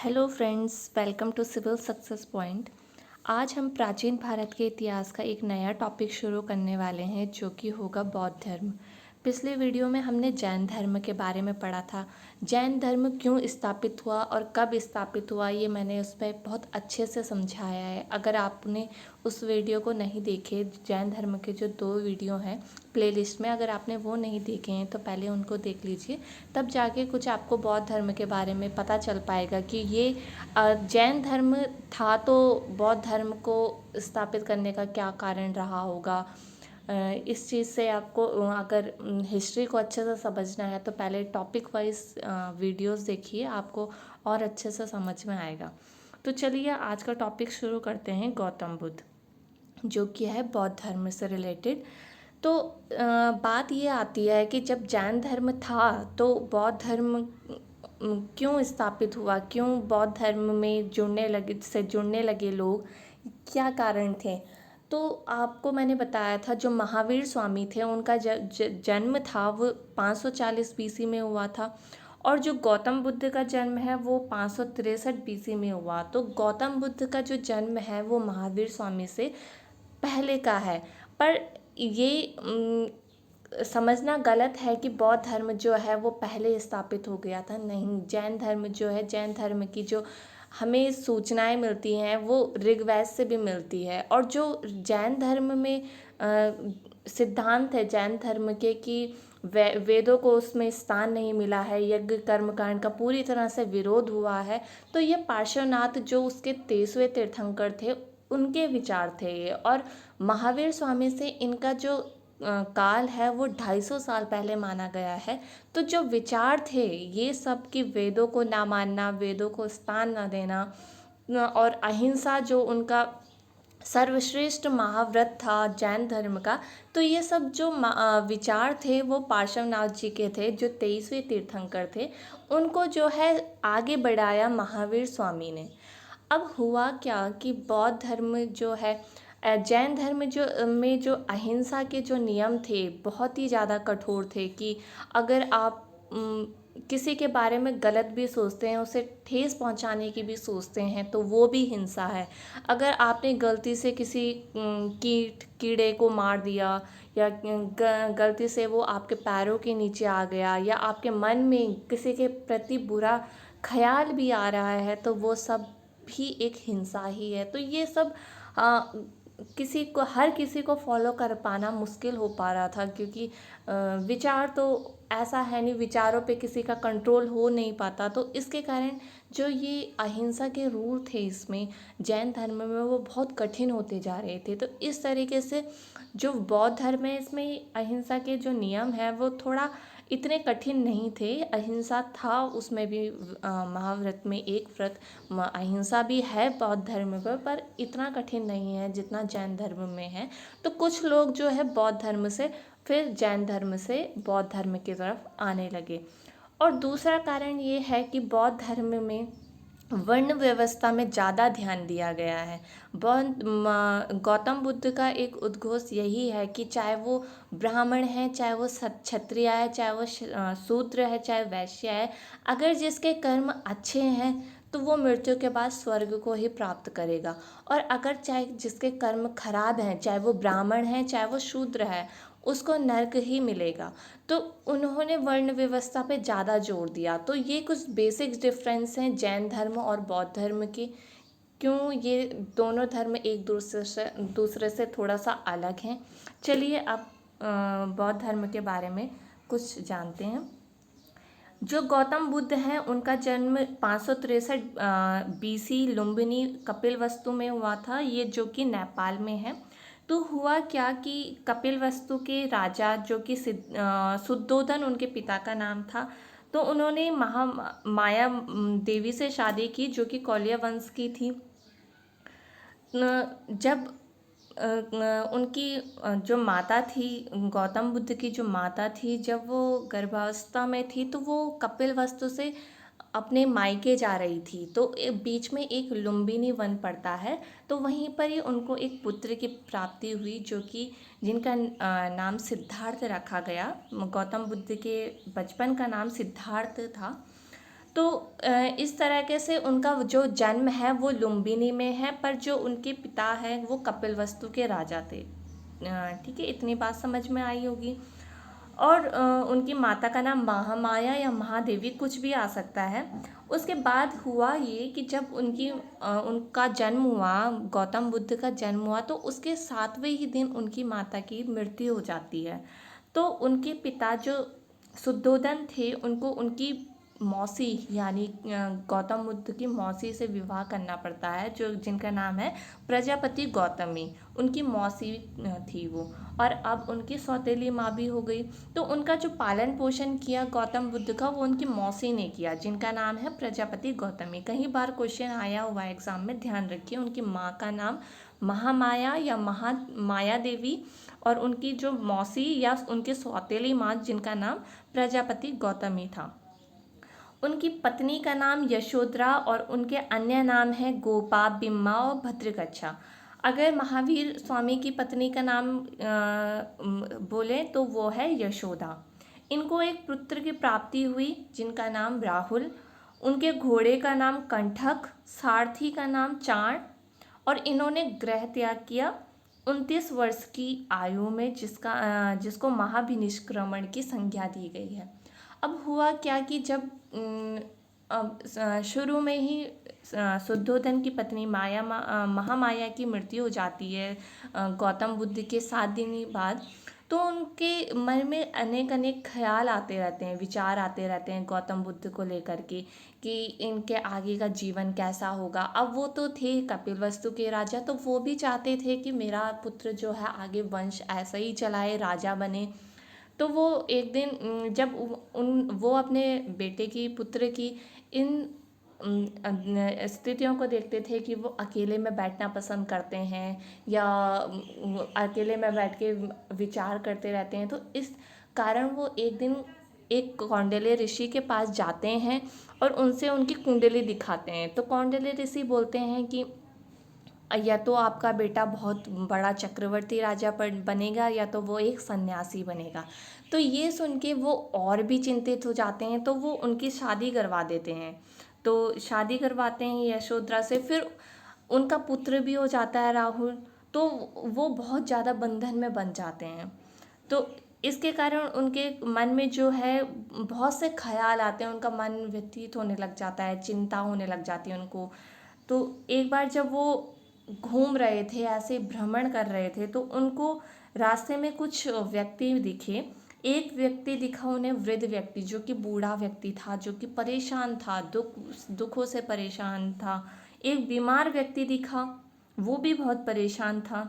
Hello friends, welcome to civil success point. आज हम प्राचीन भारत के इतिहास का एक नया टॉपिक शुरू करने वाले हैं जो कि होगा बौद्ध धर्म। पिछले वीडियो में हमने जैन धर्म के बारे में पढ़ा था। जैन धर्म क्यों स्थापित हुआ और कब स्थापित हुआ ये मैंने उस पर बहुत अच्छे से समझाया है। अगर आपने उस वीडियो को नहीं देखे, जैन धर्म के जो 2 वीडियो हैं प्लेलिस्ट में, अगर आपने वो नहीं देखे हैं तो पहले उनको देख लीजिए। तब जाके कुछ आपको बौद्ध धर्म के बारे में पता चल पाएगा कि ये जैन धर्म था तो बौद्ध धर्म को स्थापित करने का क्या कारण रहा होगा। इस चीज़ से आपको अगर हिस्ट्री को अच्छे से समझना है तो पहले टॉपिक वाइज वीडियोस देखिए, आपको और अच्छे से समझ में आएगा। तो चलिए आज का टॉपिक शुरू करते हैं। गौतम बुद्ध जो कि है बौद्ध धर्म से रिलेटेड। तो बात ये आती है कि जब जैन धर्म था तो बौद्ध धर्म क्यों स्थापित हुआ, क्यों बौद्ध धर्म में जुड़ने लगे लोग, क्या कारण थे। तो आपको मैंने बताया था जो महावीर स्वामी थे उनका जन्म था वो 540 बीसी में हुआ था, और जो गौतम बुद्ध का जन्म है वो 563 बीसी में हुआ। तो गौतम बुद्ध का जो जन्म है वो महावीर स्वामी से पहले का है। पर ये समझना गलत है कि बौद्ध धर्म जो है वो पहले स्थापित हो गया था। नहीं, जैन धर्म जो है, जैन धर्म की जो हमें सूचनाएं मिलती हैं वो ऋग्वेद से भी मिलती है। और जो जैन धर्म में सिद्धांत है जैन धर्म के कि वेदों को उसमें स्थान नहीं मिला है, यज्ञ कर्मकांड का पूरी तरह से विरोध हुआ है, तो ये पार्श्वनाथ जो उसके 23वें तीर्थंकर थे उनके विचार थे ये। और महावीर स्वामी से इनका जो काल है वो 250 साल पहले माना गया है। तो जो विचार थे ये सब कि वेदों को ना मानना, वेदों को स्थान ना देना, और अहिंसा जो उनका सर्वश्रेष्ठ महाव्रत था जैन धर्म का, तो ये सब जो विचार थे वो पार्श्वनाथ जी के थे जो 23वें तीर्थंकर थे। उनको जो है आगे बढ़ाया महावीर स्वामी ने। अब हुआ क्या कि बौद्ध धर्म जो है, जैन धर्म जो अहिंसा के जो नियम थे बहुत ही ज़्यादा कठोर थे कि अगर आप किसी के बारे में गलत भी सोचते हैं, उसे ठेस पहुंचाने की भी सोचते हैं तो वो भी हिंसा है। अगर आपने गलती से किसी कीड़े को मार दिया, या गलती से वो आपके पैरों के नीचे आ गया, या आपके मन में किसी के प्रति बुरा ख्याल भी आ रहा है, तो वो सब भी एक हिंसा ही है। तो ये सब हर किसी को फॉलो कर पाना मुश्किल हो पा रहा था, क्योंकि विचार तो ऐसा है नहीं, विचारों पे किसी का कंट्रोल हो नहीं पाता। तो इसके कारण जो ये अहिंसा के रूल थे इसमें जैन धर्म में वो बहुत कठिन होते जा रहे थे। तो इस तरीके से जो बौद्ध धर्म है इसमें अहिंसा के जो नियम है वो थोड़ा इतने कठिन नहीं थे। अहिंसा था उसमें भी, महाव्रत में एक व्रत अहिंसा भी है बौद्ध धर्म पर इतना कठिन नहीं है जितना जैन धर्म में है। तो कुछ लोग जो है बौद्ध धर्म से फिर जैन धर्म से बौद्ध धर्म की तरफ आने लगे। और दूसरा कारण ये है कि बौद्ध धर्म में वर्ण व्यवस्था में ज़्यादा ध्यान दिया गया है। गौतम बुद्ध का एक उद्घोष यही है कि चाहे वो ब्राह्मण है, चाहे वो क्षत्रिय है, चाहे वो शूद्र है, चाहे वैश्य है, अगर जिसके कर्म अच्छे हैं तो वो मृत्यु के बाद स्वर्ग को ही प्राप्त करेगा। और अगर चाहे जिसके कर्म खराब हैं, चाहे वो ब्राह्मण है चाहे वो शूद्र है, उसको नर्क ही मिलेगा। तो उन्होंने वर्ण व्यवस्था पे ज़्यादा जोर दिया। तो ये कुछ बेसिक डिफरेंस हैं जैन धर्म और बौद्ध धर्म के, क्यों ये दोनों धर्म एक दूसरे से थोड़ा सा अलग हैं। चलिए अब बौद्ध धर्म के बारे में कुछ जानते हैं। जो गौतम बुद्ध हैं उनका जन्म 563 बीसी लुम्बिनी कपिलवस्तु में हुआ था, ये जो कि नेपाल में है। तो हुआ क्या कि कपिलवस्तु के राजा जो कि शुद्धोधन उनके पिता का नाम था, तो उन्होंने माया देवी से शादी की जो कि कौलिया वंश की थी। जब उनकी जो माता थी, गौतम बुद्ध की जो माता थी, जब वो गर्भावस्था में थी तो वो कपिलवस्तु से अपने मायके जा रही थी। तो बीच में एक लुम्बिनी वन पड़ता है, तो वहीं पर ही उनको एक पुत्र की प्राप्ति हुई जो कि जिनका नाम सिद्धार्थ रखा गया। गौतम बुद्ध के बचपन का नाम सिद्धार्थ था। तो इस तरीके से उनका जो जन्म है वो लुम्बिनी में है, पर जो उनके पिता हैं वो कपिलवस्तु के राजा थे। ठीक है, इतनी बात समझ में आई होगी। और उनकी माता का नाम महामाया या महादेवी कुछ भी आ सकता है। उसके बाद हुआ ये कि जब उनका जन्म हुआ, गौतम बुद्ध का जन्म हुआ, तो उसके 7वें ही दिन उनकी माता की मृत्यु हो जाती है। तो उनके पिता जो शुद्धोधन थे, उनको उनकी मौसी यानी गौतम बुद्ध की मौसी से विवाह करना पड़ता है, जो जिनका नाम है प्रजापति गौतमी। उनकी मौसी थी वो, और अब उनकी सौतेली माँ भी हो गई। तो उनका जो पालन पोषण किया गौतम बुद्ध का, वो उनकी मौसी ने किया, जिनका नाम है प्रजापति गौतमी। कई बार क्वेश्चन आया हुआ है एग्जाम में, ध्यान रखिए। उनकी माँ का नाम महामाया या माया देवी, और उनकी जो मौसी या उनकी सौतेली माँ, जिनका नाम प्रजापति गौतमी था। उनकी पत्नी का नाम यशोधरा, और उनके अन्य नाम है गोपा, बिम्मा और भद्रकच्छा। अगर महावीर स्वामी की पत्नी का नाम बोले तो वो है यशोदा। इनको एक पुत्र की प्राप्ति हुई जिनका नाम राहुल। उनके घोड़े का नाम कंठक, सारथी का नाम चाण, और इन्होंने गृह त्याग किया 29 वर्ष की आयु में, जिसको महाभिनिष्क्रमण की संज्ञा दी गई है। अब हुआ क्या कि जब शुरू में ही शुद्धोधन की पत्नी महामाया की मृत्यु हो जाती है गौतम बुद्ध के 7 दिन ही बाद, तो उनके मन में अनेक अनेक ख्याल आते रहते हैं, विचार आते रहते हैं गौतम बुद्ध को लेकर के, कि इनके आगे का जीवन कैसा होगा। अब वो तो थे कपिलवस्तु के राजा, तो वो भी चाहते थे कि मेरा पुत्र जो है आगे वंश ऐसा ही चलाए, राजा बने। तो वो एक दिन जब वो अपने बेटे की, पुत्र की इन स्थितियों को देखते थे कि वो अकेले में बैठना पसंद करते हैं, या अकेले में बैठ के विचार करते रहते हैं, तो इस कारण वो एक दिन एक कौंडिल्य ऋषि के पास जाते हैं और उनसे उनकी कुंडली दिखाते हैं। तो कौंडिल्य ऋषि बोलते हैं कि या तो आपका बेटा बहुत बड़ा चक्रवर्ती राजा बनेगा, या तो वो एक सन्यासी बनेगा। तो ये सुन के वो और भी चिंतित हो जाते हैं, तो वो उनकी शादी करवा देते हैं। तो शादी करवाते हैं यशोधरा से, फिर उनका पुत्र भी हो जाता है राहुल। तो वो बहुत ज़्यादा बंधन में बन जाते हैं। तो इसके कारण उनके मन में जो है बहुत से ख्याल आते हैं, उनका मन व्यतीत होने लग जाता है, चिंता होने लग जाती है उनको। तो एक बार जब वो घूम रहे थे, ऐसे भ्रमण कर रहे थे, तो उनको रास्ते में कुछ व्यक्ति दिखे। एक व्यक्ति दिखा उन्हें, वृद्ध व्यक्ति, जो कि बूढ़ा व्यक्ति था, जो कि परेशान था, दुखों से परेशान था। एक बीमार व्यक्ति दिखा, वो भी बहुत परेशान था।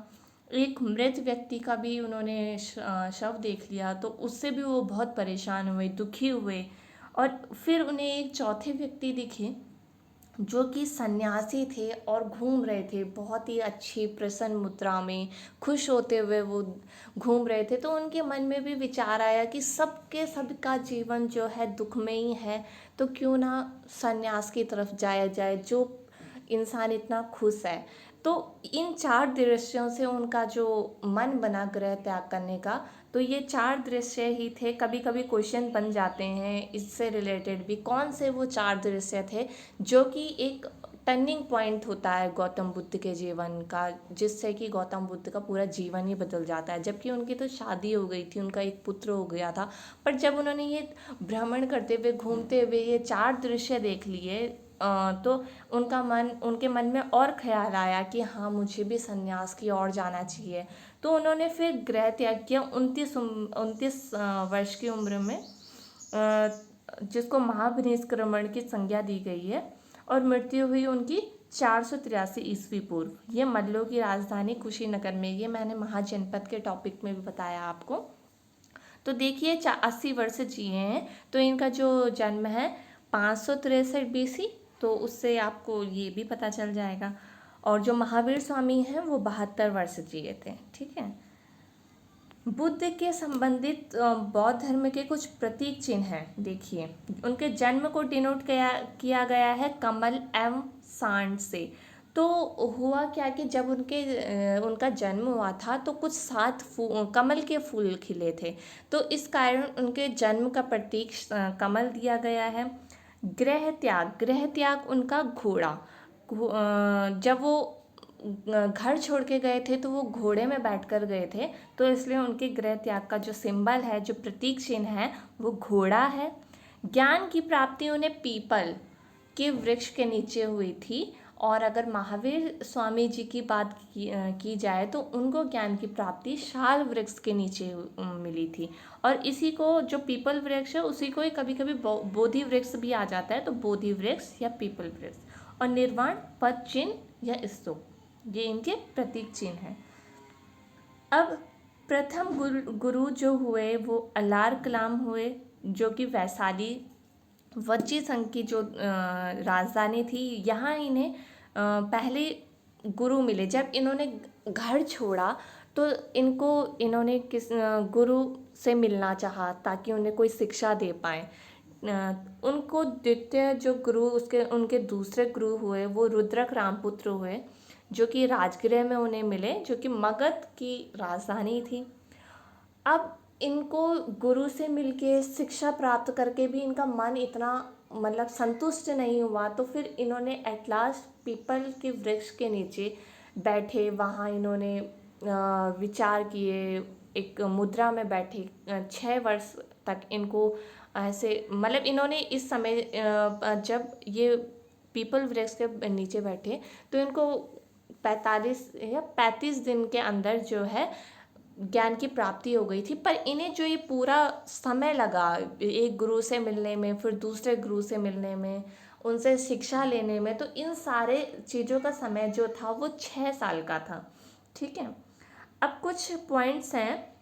एक मृत व्यक्ति का भी उन्होंने शव देख लिया, तो उससे भी वो बहुत परेशान हुए, दुखी हुए। और फिर उन्हें एक चौथे व्यक्ति दिखे, जो कि सन्यासी थे और घूम रहे थे बहुत ही अच्छी प्रसन्न मुद्रा में, खुश होते हुए वो घूम रहे थे। तो उनके मन में भी विचार आया कि सबका जीवन जो है दुख में ही है, तो क्यों ना सन्यास की तरफ जाया जाए, जो इंसान इतना खुश है। तो इन 4 दृश्यों से उनका जो मन बना गृह त्याग करने का, तो ये 4 दृश्य ही थे। कभी कभी क्वेश्चन बन जाते हैं इससे रिलेटेड भी, कौन से वो 4 दृश्य थे जो कि एक टर्निंग पॉइंट होता है गौतम बुद्ध के जीवन का, जिससे कि गौतम बुद्ध का पूरा जीवन ही बदल जाता है। जबकि उनकी तो शादी हो गई थी, उनका एक पुत्र हो गया था, पर जब उन्होंने ये भ्रमण करते हुए, घूमते हुए ये 4 दृश्य देख लिए, तो उनके मन में और ख्याल आया कि हाँ, मुझे भी संन्यास की ओर जाना चाहिए। तो उन्होंने फिर गृह त्याग किया 29 वर्ष की उम्र में, जिसको महाभिनिष्क्रमण की संज्ञा दी गई है, और मृत्यु हुई उनकी 483 ईस्वी पूर्व। ये मल्लों की राजधानी कुशीनगर में, ये मैंने महाजनपद के टॉपिक में भी बताया आपको। तो देखिए 80 वर्ष जिए हैं, तो इनका जो जन्म है 563 BC, तो उससे आपको ये भी पता चल जाएगा। और जो महावीर स्वामी हैं वो 72 वर्ष जिए थे। ठीक है, बुद्ध के संबंधित बौद्ध धर्म के कुछ प्रतीक चिन्ह हैं। देखिए, उनके जन्म को डिनोट किया गया है कमल एवं सांड से। तो हुआ क्या कि जब उनका जन्म हुआ था, तो कुछ 7 कमल के फूल खिले थे, तो इस कारण उनके जन्म का प्रतीक कमल दिया गया है। गृह त्याग उनका घोड़ा। जब वो घर छोड़ के गए थे तो वो घोड़े में बैठकर गए थे, तो इसलिए उनके गृह त्याग का जो सिंबल है, जो प्रतीक चिन्ह है, वो घोड़ा है। ज्ञान की प्राप्ति उन्हें पीपल के वृक्ष के नीचे हुई थी। और अगर महावीर स्वामी जी की बात की जाए तो उनको ज्ञान की प्राप्ति शाल वृक्ष के नीचे मिली थी। और इसी को, जो पीपल वृक्ष है, उसी को ही कभी कभी बोधि वृक्ष भी आ जाता है, तो बोधि वृक्ष या पीपल वृक्ष। और निर्वाण पद चिन्ह या स्तूप, ये इनके प्रतीक चिन्ह हैं। अब प्रथम गुरु जो हुए वो अलार कलाम हुए, जो कि वैशाली वज्जी संघ की जो राजधानी थी, यहाँ इन्हें पहले गुरु मिले। जब इन्होंने घर छोड़ा तो इन्होंने किस गुरु से मिलना चाहा ताकि उन्हें कोई शिक्षा दे पाए। उनको द्वितीय जो गुरु, उनके दूसरे गुरु हुए वो रुद्रक रामपुत्र हुए, जो कि राजगृह में उन्हें मिले, जो कि मगध की राजधानी थी। अब इनको गुरु से मिलके शिक्षा प्राप्त करके भी इनका मन इतना मतलब संतुष्ट नहीं हुआ, तो फिर इन्होंने एट लास्ट पीपल के वृक्ष के नीचे बैठे। वहाँ इन्होंने विचार किए, एक मुद्रा में बैठे। 6 वर्ष तक इनको ऐसे मतलब इन्होंने इस समय जब ये पीपल वृक्ष के नीचे बैठे तो इनको 45 या 35 दिन के अंदर जो है ज्ञान की प्राप्ति हो गई थी। पर इन्हें जो ये पूरा समय लगा एक गुरु से मिलने में, फिर दूसरे गुरु से मिलने में, उनसे शिक्षा लेने में, तो इन सारे चीज़ों का समय जो था वो 6 साल का था। ठीक है। अब कुछ पॉइंट्स हैं,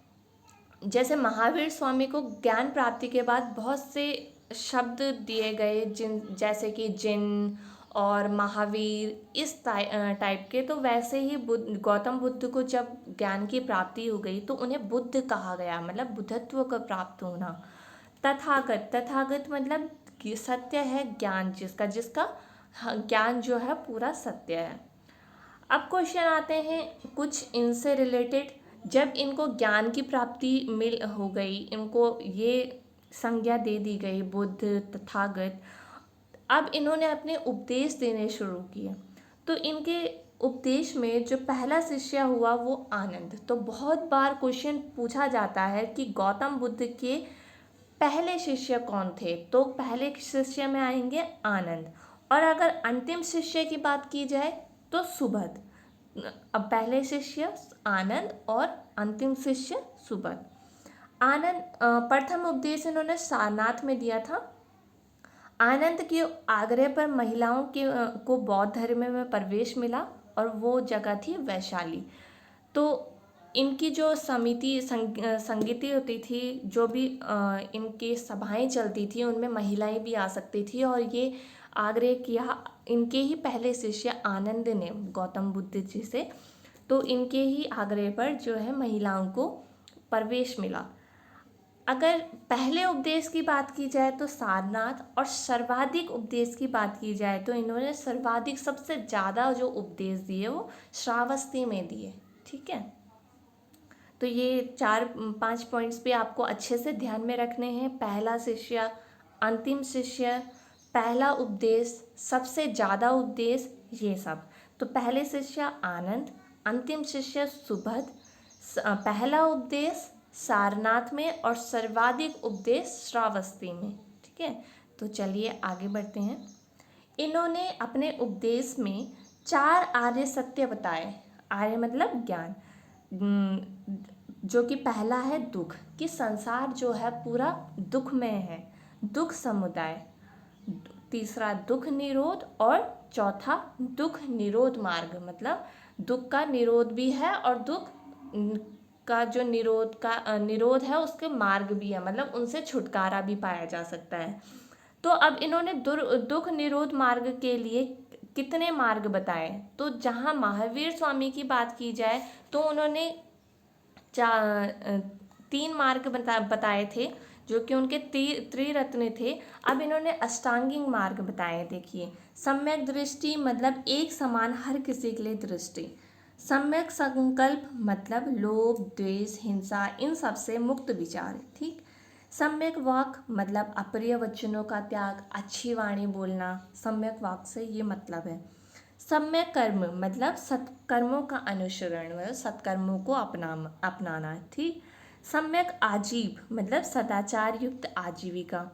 जैसे महावीर स्वामी को ज्ञान प्राप्ति के बाद बहुत से शब्द दिए गए, जैसे कि जिन और महावीर, इस टाइप के। तो वैसे ही गौतम बुद्ध को जब ज्ञान की प्राप्ति हो गई तो उन्हें बुद्ध कहा गया, मतलब बुद्धत्व का प्राप्त होना। तथागत मतलब कि सत्य है ज्ञान, जिसका ज्ञान जो है पूरा सत्य है। अब क्वेश्चन आते हैं कुछ इनसे रिलेटेड। जब इनको ज्ञान की प्राप्ति हो गई, इनको ये संज्ञा दे दी गई बुद्ध तथागत, अब इन्होंने अपने उपदेश देने शुरू किए। तो इनके उपदेश में जो पहला शिष्य हुआ वो आनंद। तो बहुत बार क्वेश्चन पूछा जाता है कि गौतम बुद्ध के पहले शिष्य कौन थे, तो पहले शिष्य में आएंगे आनंद। और अगर अंतिम शिष्य की बात की जाए तो सुबोध। अब पहले शिष्य आनंद और अंतिम शिष्य सुबोध। आनंद प्रथम उपदेश इन्होंने सारनाथ में दिया था। आनंद के आग्रह पर महिलाओं को बौद्ध धर्म में प्रवेश मिला और वो जगह थी वैशाली। तो इनकी जो संगीति होती थी, जो भी इनकी सभाएं चलती थी, उनमें महिलाएं भी आ सकती थी। और ये आग्रह किया इनके ही पहले शिष्य आनंद ने गौतम बुद्ध जी से, तो इनके ही आग्रह पर जो है महिलाओं को प्रवेश मिला। अगर पहले उपदेश की बात की जाए तो सारनाथ, और सर्वाधिक उपदेश की बात की जाए तो इन्होंने सर्वाधिक सबसे ज़्यादा जो उपदेश दिए वो श्रावस्ती में दिए। ठीक है। तो ये 4-5 पॉइंट्स भी आपको अच्छे से ध्यान में रखने हैं। पहला शिष्य, अंतिम शिष्य, पहला उपदेश, सबसे ज़्यादा उपदेश, ये सब। तो पहले शिष्य आनंद, अंतिम शिष्य सुबोध, पहला उपदेश सारनाथ में और सर्वाधिक उपदेश श्रावस्ती में। ठीक है। तो चलिए आगे बढ़ते हैं। इन्होंने अपने उपदेश में 4 आर्य सत्य बताए। आर्य मतलब ज्ञान, जो कि पहला है दुख, कि संसार जो है पूरा दुखमय है, दुख समुदाय। तीसरा दुख निरोध, और चौथा दुख निरोध मार्ग, मतलब दुख का निरोध भी है और दुख का जो निरोध है उसके मार्ग भी है, मतलब उनसे छुटकारा भी पाया जा सकता है। तो अब इन्होंने दुख निरोध मार्ग के लिए कितने मार्ग बताए, तो जहाँ महावीर स्वामी की बात की जाए तो उन्होंने 3 मार्ग बताए थे, जो कि उनके त्रिरत्न थे। अब इन्होंने अष्टांगिक मार्ग बताए। देखिए, सम्यक दृष्टि मतलब एक समान हर किसी के लिए दृष्टि। सम्यक संकल्प मतलब लोभ, द्वेष, हिंसा, इन सब से मुक्त विचार। ठीक। सम्यक वाक मतलब अप्रिय वचनों का त्याग, अच्छी वाणी बोलना, सम्यक वाक से ये मतलब है। सम्यक कर्म मतलब सत्कर्मों का अनुसरण, मतलब सत्कर्मों को अपनाना, ठीक। सम्यक आजीव मतलब सदाचार युक्त आजीविका।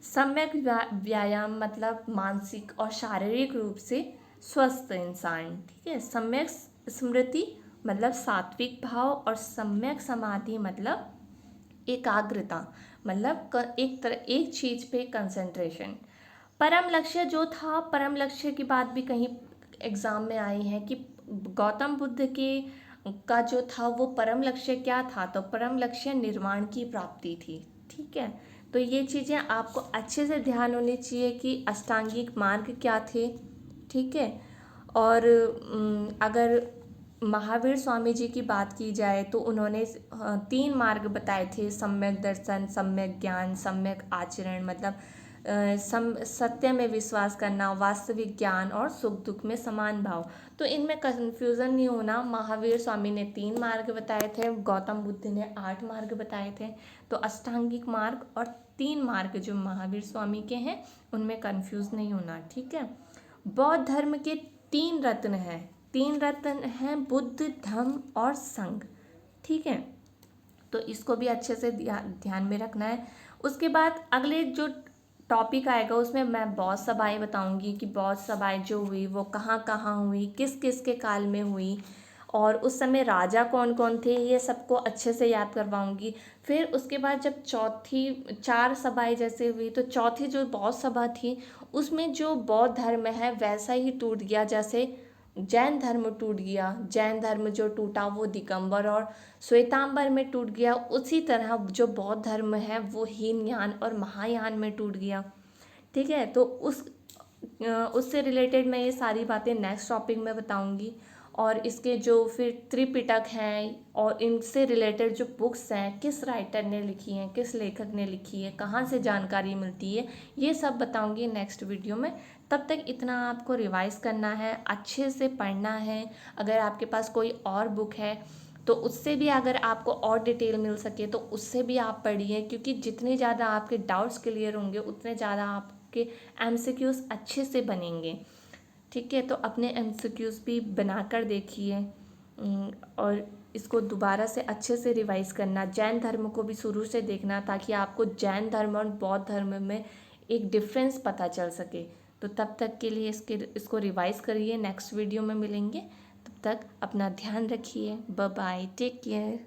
सम्यक व्यायाम मतलब मानसिक और शारीरिक रूप से स्वस्थ इंसान, ठीक है। सम्यक स्मृति मतलब सात्विक भाव, और सम्यक समाधि मतलब एकाग्रता, मतलब एक चीज पे कंसंट्रेशन। परम लक्ष्य जो था, परम लक्ष्य की बात भी कहीं एग्जाम में आई है कि गौतम बुद्ध के का जो था वो परम लक्ष्य क्या था, तो परम लक्ष्य निर्वाण की प्राप्ति थी, ठीक है। तो ये चीज़ें आपको अच्छे से ध्यान होनी चाहिए कि अष्टांगिक मार्ग क्या थे, ठीक है। और अगर महावीर स्वामी जी की बात की जाए तो उन्होंने 3 मार्ग बताए थे, सम्यक दर्शन, सम्यक ज्ञान, सम्यक आचरण, मतलब सत्य में विश्वास करना, वास्तविक ज्ञान और सुख दुख में समान भाव। तो इनमें कंफ्यूजन नहीं होना, महावीर स्वामी ने 3 मार्ग बताए थे, गौतम बुद्ध ने 8 मार्ग बताए थे। तो अष्टांगिक मार्ग और 3 मार्ग जो महावीर स्वामी के हैं उनमें कंफ्यूज नहीं होना, ठीक है। बौद्ध धर्म के 3 रत्न हैं, 3 रत्न हैं बुद्ध, धम्म और संघ, ठीक है। तो इसको भी अच्छे से ध्यान में रखना है। उसके बाद अगले जो टॉपिक आएगा उसमें मैं बौद्ध सभाएं बताऊंगी कि बौद्ध सभाएं जो हुई वो कहाँ कहाँ हुई, किस किस के काल में हुई, और उस समय राजा कौन कौन थे, ये सबको अच्छे से याद करवाऊंगी। फिर उसके बाद जब चौथी 4 सभाएं जैसे हुई, तो चौथी जो बौद्ध सभा थी उसमें जो बौद्ध धर्म है वैसा ही टूट गया जैसे जैन धर्म टूट गया। जैन धर्म जो टूटा वो दिगंबर और श्वेतांबर में टूट गया, उसी तरह जो बौद्ध धर्म है वो हीनयान और महायान में टूट गया, ठीक है। तो उससे रिलेटेड मैं ये सारी बातें नेक्स्ट टॉपिक में बताऊंगी। और इसके जो फिर त्रिपिटक हैं और इनसे रिलेटेड जो बुक्स हैं, किस राइटर ने लिखी हैं, किस लेखक ने लिखी है, कहाँ से जानकारी मिलती है, ये सब बताऊंगी नेक्स्ट वीडियो में। तब तक इतना आपको रिवाइज करना है, अच्छे से पढ़ना है। अगर आपके पास कोई और बुक है तो उससे भी अगर आपको और डिटेल मिल सके तो उससे भी आप पढ़िए, क्योंकि जितने ज़्यादा आपके डाउट्स क्लियर होंगे उतने ज़्यादा आपके एमसीक्यूज़ अच्छे से बनेंगे, ठीक है। तो अपने एमसीक्यूज़ भी बनाकर देखिए और इसको दोबारा से अच्छे से रिवाइज करना। जैन धर्म को भी शुरू से देखना ताकि आपको जैन धर्म और बौद्ध धर्म में एक डिफरेंस पता चल सके। तो तब तक के लिए इसको रिवाइज करिए, नेक्स्ट वीडियो में मिलेंगे। तब तक अपना ध्यान रखिए, बाय बाय, टेक केयर।